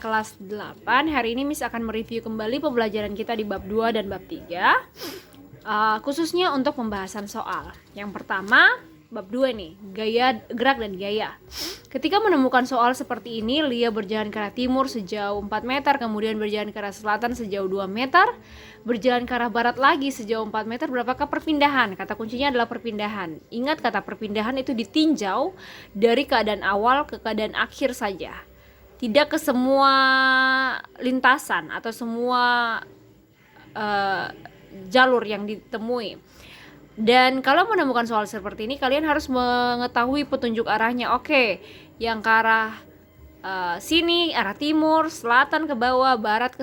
kelas 8. Hari ini Miss akan mereview kembali pembelajaran kita di bab 2 dan bab 3, khususnya untuk pembahasan soal. Yang pertama, bab 2 nih, gaya, gerak dan gaya. Ketika menemukan soal seperti ini, Lia berjalan ke arah timur sejauh 4 meter, kemudian berjalan ke arah selatan sejauh 2 meter, berjalan ke arah barat lagi sejauh 4 meter. Berapakah perpindahan? Kata kuncinya adalah perpindahan. Ingat, kata perpindahan itu ditinjau dari keadaan awal ke keadaan akhir saja, tidak ke semua lintasan atau semua jalur yang ditemui. Dan kalau menemukan soal seperti ini, kalian harus mengetahui petunjuk arahnya. Oke, yang ke arah sini, arah timur, selatan ke bawah, barat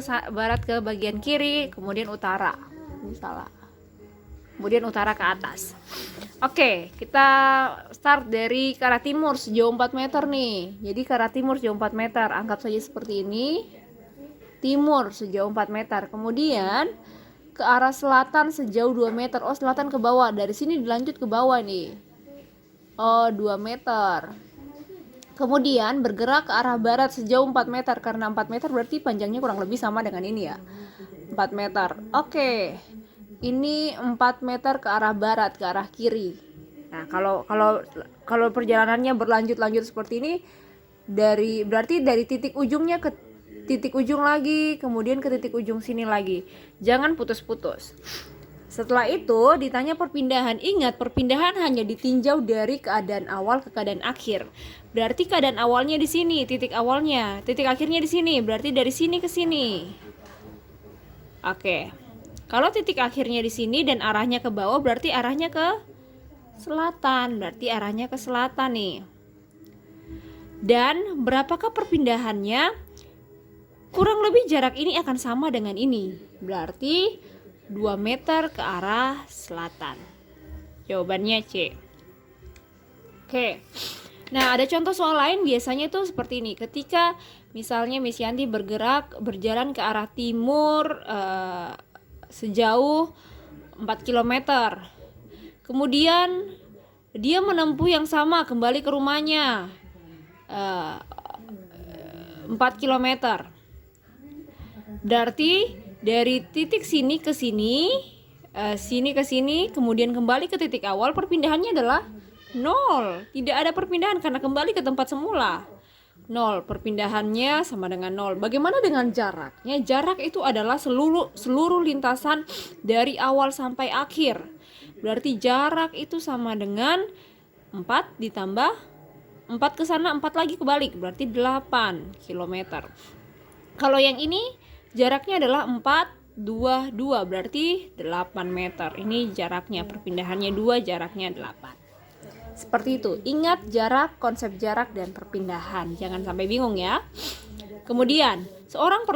ke bagian kiri, kemudian utara. Ini salah. Kemudian utara ke atas. Oke, kita start dari ke arah timur sejauh 4 meter nih. Jadi ke arah timur sejauh 4 meter, anggap saja seperti ini. Timur sejauh 4 meter. Kemudian ke arah selatan sejauh 2 meter. Oh, selatan ke bawah. Dari sini dilanjut ke bawah nih. Oh, 2 meter. Kemudian bergerak ke arah barat sejauh 4 meter. Karena 4 meter berarti panjangnya kurang lebih sama dengan ini ya. 4 meter. Oke. Ini 4 meter ke arah barat, ke arah kiri. Nah, kalau perjalanannya berlanjut-lanjut seperti ini, berarti dari titik ujungnya ke titik ujung lagi, kemudian ke titik ujung sini lagi. Jangan putus-putus. Setelah itu ditanya perpindahan. Ingat, perpindahan hanya ditinjau dari keadaan awal ke keadaan akhir. Berarti keadaan awalnya di sini, titik awalnya, titik akhirnya di sini. Berarti dari sini ke sini. Oke. Kalau titik akhirnya di sini dan arahnya ke bawah, berarti arahnya ke selatan. Berarti arahnya ke selatan nih. Dan berapakah perpindahannya? Kurang lebih jarak ini akan sama dengan ini. Berarti 2 meter ke arah selatan. Jawabannya C. Oke. Nah, ada contoh soal lain biasanya itu seperti ini. Ketika misalnya Miss Yanti berjalan ke arah timur sejauh 4 km. Kemudian dia menempuh yang sama kembali ke rumahnya 4 km. Berarti dari titik sini ke sini, sini ke sini, kemudian kembali ke titik awal, perpindahannya adalah 0. Tidak ada perpindahan karena kembali ke tempat semula. 0, perpindahannya sama dengan 0. Bagaimana dengan jaraknya? Jarak itu adalah seluruh lintasan dari awal sampai akhir. Berarti jarak itu sama dengan 4 ditambah 4 ke sana, 4 lagi kebalik, berarti 8 km. Kalau yang ini jaraknya adalah 4, 2, 2, berarti 8 meter. Ini jaraknya, perpindahannya 2, jaraknya 8. Seperti itu. Ingat jarak, konsep jarak dan perpindahan. Jangan sampai bingung ya. Kemudian, seorang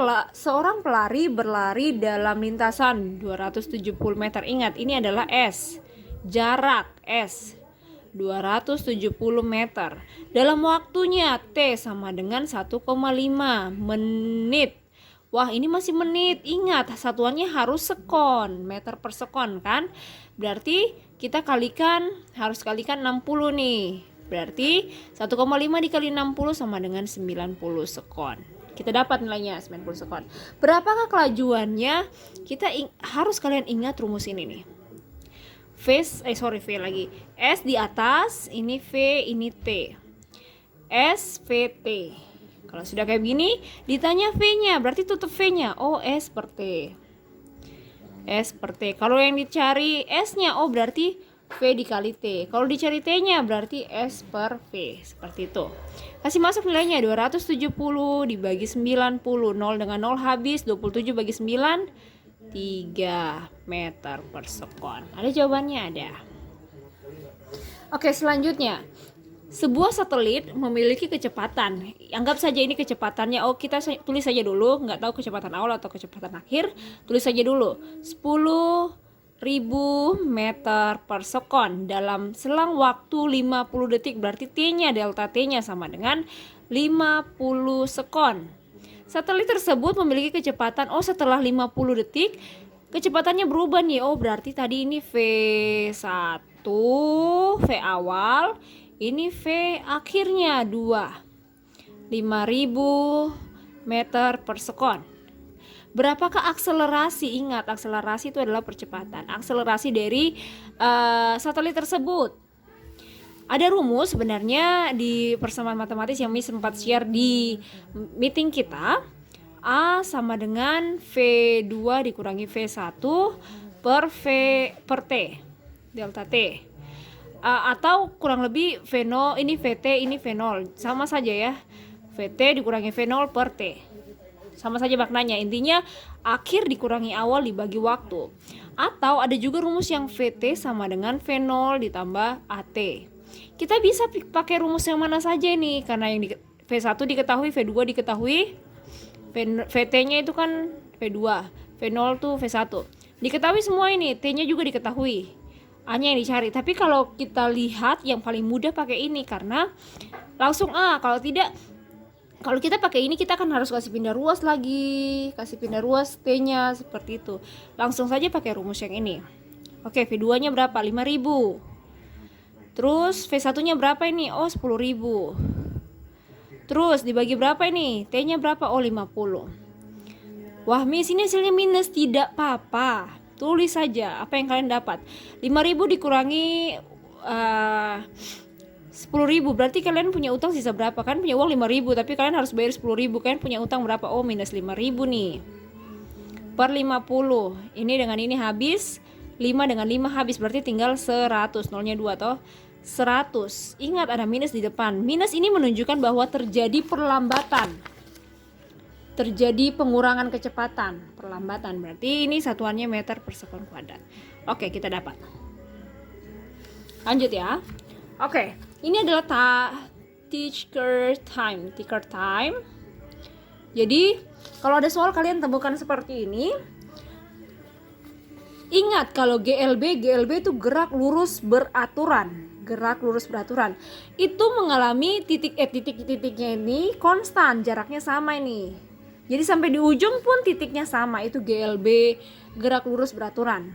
pelari berlari dalam lintasan 270 meter. Ingat, ini adalah S. Jarak S 270 meter. Dalam waktunya T sama dengan 1,5 menit. Wah, ini masih menit. Ingat, satuannya harus sekon, meter per sekon kan? Berarti kita harus kalikan 60 nih. Berarti 1,5 dikali 60 sama dengan 90 sekon. Kita dapat nilainya 90 sekon. Berapakah kelajuannya? Kita harus kalian ingat rumus ini nih. V lagi. S di atas, ini V, ini T. S, V, T. Kalau sudah kayak gini, ditanya V-nya, berarti tutup V-nya. Oh, S per T. S per T. Kalau yang dicari S-nya, oh berarti V dikali T. Kalau dicari T-nya, berarti S per V. Seperti itu. Kasih masuk nilainya, 270 dibagi 90. 0 dengan 0 habis, 27 bagi 9, 3 meter per sekon. Ada jawabannya? Ada. Oke, selanjutnya. Sebuah satelit memiliki kecepatan. Anggap saja ini kecepatannya. Oh, kita tulis saja dulu. Nggak tahu kecepatan awal atau kecepatan akhir. Tulis saja dulu. 10.000 meter per sekon dalam selang waktu 50 detik. Berarti T-nya, delta T-nya sama dengan 50 sekon. Satelit tersebut memiliki kecepatan. Oh, setelah 50 detik kecepatannya berubah nih. Oh, berarti tadi ini V1, V awal. Ini V akhirnya 2. 5.000 meter per sekon. Berapakah akselerasi? Ingat, akselerasi itu adalah percepatan. Akselerasi dari satelit tersebut. Ada rumus sebenarnya di persamaan matematis yang Miss sempat share di meeting kita. A sama dengan V2 dikurangi V1 per T, delta T. Atau kurang lebih V0, ini VT, ini V0. Sama saja ya. VT dikurangi V0 per T. Sama saja maknanya. Intinya akhir dikurangi awal dibagi waktu. Atau ada juga rumus yang VT sama dengan V0 ditambah AT. Kita bisa pakai rumus yang mana saja nih, karena yang V1 diketahui, V2 diketahui, VT-nya itu kan V2, V0 tuh V1. Diketahui semua ini, T-nya juga diketahui, A-nya yang dicari. Tapi kalau kita lihat yang paling mudah pakai ini, karena langsung A. Kalau tidak, kalau kita pakai ini kita akan harus kasih pindah ruas lagi, kasih pindah ruas T-nya seperti itu. Langsung saja pakai rumus yang ini. Oke, V2-nya berapa? 5.000. Terus V1-nya berapa ini? Oh, 10.000. Terus dibagi berapa ini? T-nya berapa? Oh, 50. Wah, Miss, ini hasilnya minus. Tidak apa-apa. Tulis saja apa yang kalian dapat. 5.000 dikurangi 10.000. Berarti kalian punya utang sisa berapa? Kan punya uang 5.000, tapi kalian harus bayar 10.000. Kalian punya utang berapa? Oh, minus 5.000 nih. Per 50. Ini dengan ini habis. 5 dengan 5 habis. Berarti tinggal 100. Nolnya 2 toh. 100. Ingat ada minus di depan. Minus ini menunjukkan bahwa terjadi perlambatan. Terjadi pengurangan kecepatan. Perlambatan. Berarti ini satuannya meter per sekon kuadrat. Oke, kita dapat. Lanjut ya. Oke, ini adalah ticker time. Jadi, kalau ada soal kalian temukan seperti ini. Ingat kalau GLB itu gerak lurus beraturan. Itu mengalami titiknya ini konstan, jaraknya sama ini. Jadi sampai di ujung pun titiknya sama, itu GLB, gerak lurus beraturan.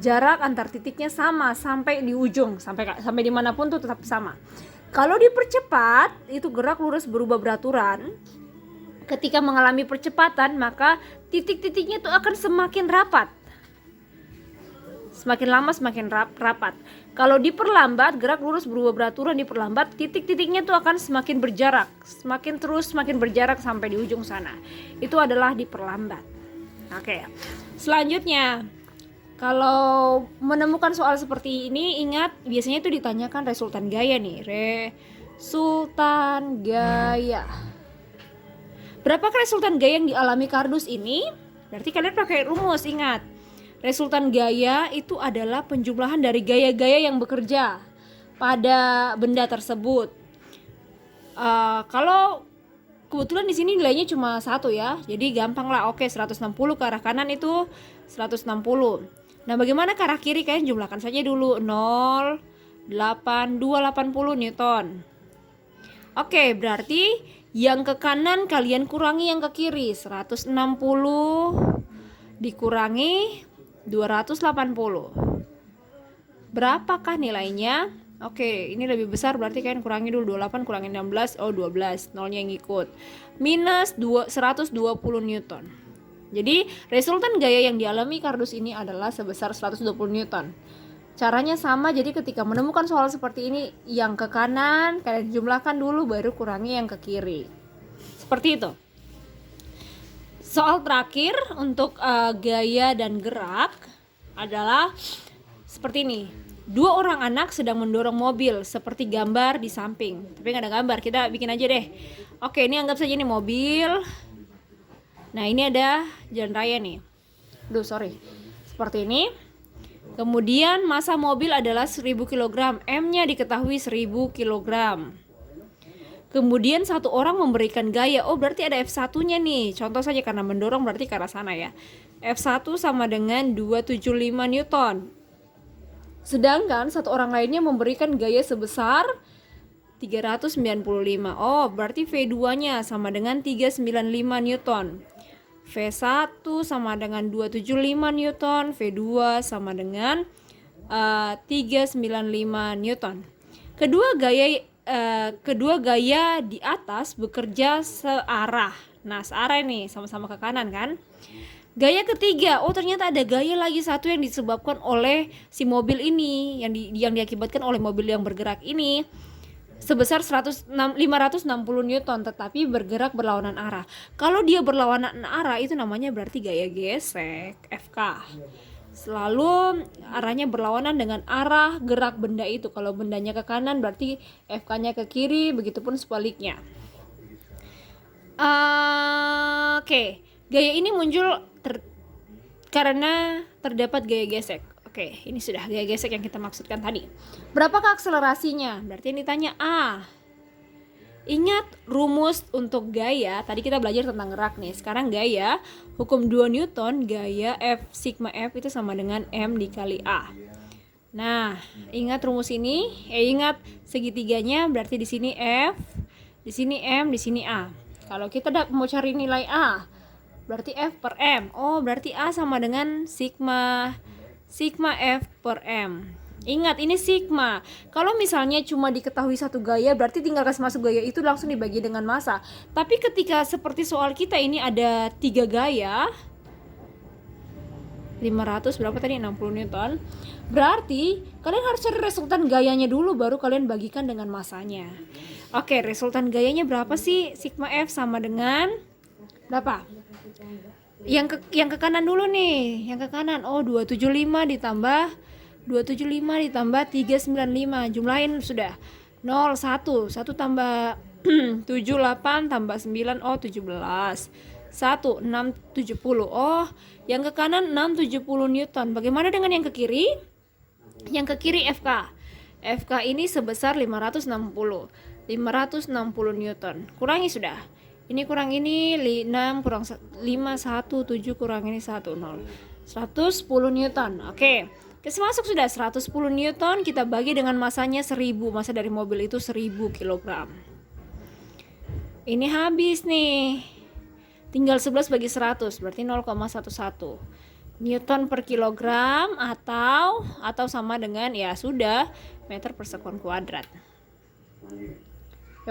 Jarak antar titiknya sama sampai di ujung, sampai dimanapun tuh tetap sama. Kalau dipercepat, itu gerak lurus berubah beraturan. Ketika mengalami percepatan, maka titik-titiknya tuh akan semakin rapat. Semakin lama semakin rapat. Kalau diperlambat, gerak lurus berubah beraturan, diperlambat, titik-titiknya tuh akan semakin berjarak, semakin berjarak sampai di ujung sana. Itu adalah diperlambat. Oke. Selanjutnya, kalau menemukan soal seperti ini, ingat biasanya itu ditanyakan resultan gaya nih. Resultan gaya. Berapakah resultan gaya yang dialami kardus ini? Berarti kalian pakai rumus, ingat. Resultan gaya itu adalah penjumlahan dari gaya-gaya yang bekerja pada benda tersebut. Kalau kebetulan di sini nilainya cuma 1 ya, jadi gampang lah. Oke, 160 ke arah kanan itu 160. Nah, bagaimana ke arah kiri? Kalian jumlahkan saja dulu. 0,8280 Newton. Oke, berarti yang ke kanan kalian kurangi yang ke kiri. 160 dikurangi 280. Berapakah nilainya? Oke, ini lebih besar berarti kalian kurangi dulu. 28 kurangi 16, oh 12, nolnya yang ikut. Minus 120 Newton. Jadi resultan gaya yang dialami kardus ini adalah sebesar 120 Newton. Caranya sama, jadi ketika menemukan soal seperti ini, yang ke kanan kalian jumlahkan dulu baru kurangi yang ke kiri. Seperti itu. Soal terakhir untuk gaya dan gerak adalah seperti ini. 2 orang anak sedang mendorong mobil seperti gambar di samping. Tapi nggak ada gambar, kita bikin aja deh. Oke, ini anggap saja ini mobil. Nah, ini ada jalan raya nih. Seperti ini. Kemudian massa mobil adalah 1000 kg. M-nya diketahui 1000 kg. Kemudian satu orang memberikan gaya. Oh, berarti ada F1-nya nih. Contoh saja karena mendorong berarti ke arah sana ya. F1 sama dengan 275 Newton. Sedangkan satu orang lainnya memberikan gaya sebesar 395. Oh, berarti V2-nya sama dengan 395 Newton. V1 sama dengan 275 Newton. V2 sama dengan 395 Newton. Kedua gaya di atas bekerja searah. Nah, searah nih, sama-sama ke kanan kan. Gaya ketiga, oh ternyata ada gaya lagi satu yang disebabkan oleh si mobil ini, yang diakibatkan oleh mobil yang bergerak ini, sebesar 560 Newton, tetapi bergerak berlawanan arah. Kalau dia berlawanan arah itu namanya berarti gaya gesek, FK. Selalu arahnya berlawanan dengan arah gerak benda itu. Kalau bendanya ke kanan berarti FK-nya ke kiri, begitupun sebaliknya. Oke. Gaya ini muncul karena terdapat gaya gesek. Oke, ini sudah gaya gesek yang kita maksudkan tadi. Berapakah akselerasinya? Berarti yang ditanya A. Ingat rumus untuk gaya, tadi kita belajar tentang gerak nih. Sekarang gaya, hukum 2 Newton, gaya F sigma F itu sama dengan M dikali A. Nah, ingat rumus ini, ingat segitiganya, berarti di sini F, di sini M, di sini A. Kalau kita mau cari nilai A, berarti F per M. Oh, berarti A sama dengan sigma F per M. Ingat, ini sigma. Kalau misalnya cuma diketahui satu gaya, berarti tinggal kasih masuk gaya itu langsung dibagi dengan massa. Tapi ketika seperti soal kita ini ada 3 gaya, 500 berapa tadi? 60 Newton. Berarti kalian harus cari resultan gayanya dulu, baru kalian bagikan dengan massanya. Oke, resultan gayanya berapa sih? Sigma F sama dengan berapa? Yang ke kanan dulu nih, yang ke kanan. Oh, 275 ditambah 395, jumlahin sudah. 0 1 tambah 78 tambah 9, oh 17. 1 670. Oh, yang ke kanan 670 Newton. Bagaimana dengan yang ke kiri? Yang ke kiri FK. FK ini sebesar 560 Newton. Kurangi sudah. Ini kurang ini 6 kurang 5 1 7 kurang ini 1 0. 110 Newton. Oke. Kasih masuk sudah 110 Newton, kita bagi dengan masanya 1000. Massa dari mobil itu 1000 kg. Ini habis nih. Tinggal 11 bagi 100 berarti 0,11 Newton per kilogram atau sama dengan ya sudah meter per sekon kuadrat.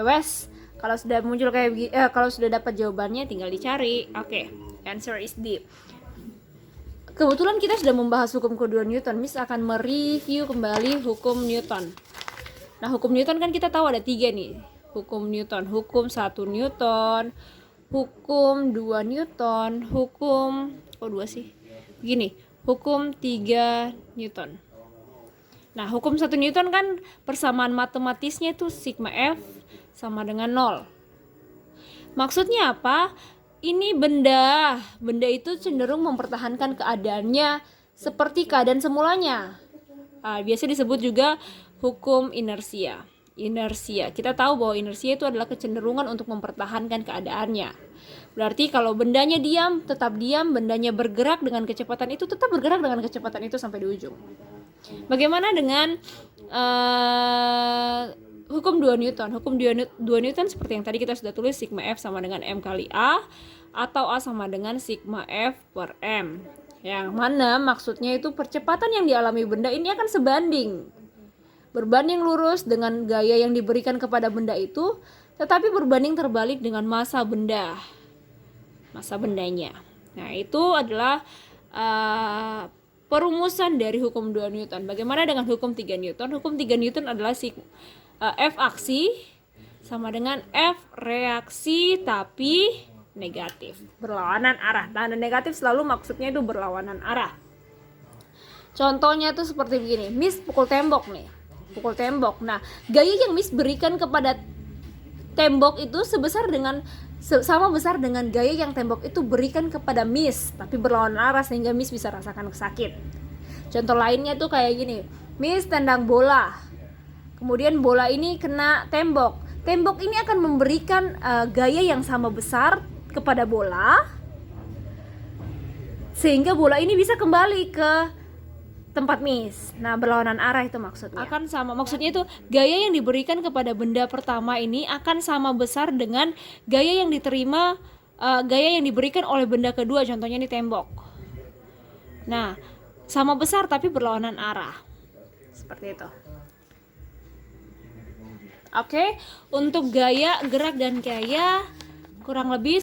Ya wes. Kalau sudah muncul kayak kalau sudah dapat jawabannya tinggal dicari. Oke, answer is D. Kebetulan kita sudah membahas hukum kedua Newton. Miss akan mereview kembali hukum Newton. Nah, hukum Newton kan kita tahu ada 3 nih. Hukum Newton, hukum 1 Newton, hukum 2 Newton, hukum 2 sih. Begini, hukum 3 Newton. Nah, hukum 1 Newton kan persamaan matematisnya itu sigma F sama dengan 0. Maksudnya apa? Ini benda itu cenderung mempertahankan keadaannya seperti keadaan semulanya. Biasa disebut juga hukum inersia. Kita tahu bahwa inersia itu adalah kecenderungan untuk mempertahankan keadaannya. Berarti kalau bendanya diam, tetap diam, bendanya bergerak dengan kecepatan itu tetap bergerak dengan kecepatan itu sampai di ujung. Bagaimana dengan hukum 2 Newton? Hukum 2 Newton seperti yang tadi kita sudah tulis, sigma F sama dengan M kali A, atau A sama dengan sigma F per M. Yang mana maksudnya itu percepatan yang dialami benda ini akan berbanding lurus dengan gaya yang diberikan kepada benda itu, tetapi berbanding terbalik dengan massa bendanya. Nah, itu adalah perumusan dari hukum 2 Newton. Bagaimana dengan hukum 3 Newton? Hukum 3 Newton adalah F aksi sama dengan F reaksi tapi negatif, berlawanan arah. Tanda negatif selalu maksudnya itu berlawanan arah. Contohnya tuh seperti begini. Miss pukul tembok. Nah, gaya yang Miss berikan kepada tembok itu sama besar dengan gaya yang tembok itu berikan kepada Miss, tapi berlawanan arah sehingga Miss bisa rasakan sakit. Contoh lainnya tuh kayak gini. Miss tendang bola. Kemudian bola ini kena tembok. Tembok ini akan memberikan gaya yang sama besar kepada bola, sehingga bola ini bisa kembali ke tempat Miss. Nah, berlawanan arah itu maksudnya. Akan sama. Maksudnya itu gaya yang diberikan kepada benda pertama ini akan sama besar dengan gaya yang diberikan oleh benda kedua. Contohnya ini tembok. Nah, sama besar tapi berlawanan arah. Seperti itu. Oke, untuk gaya, gerak, dan gaya kurang lebih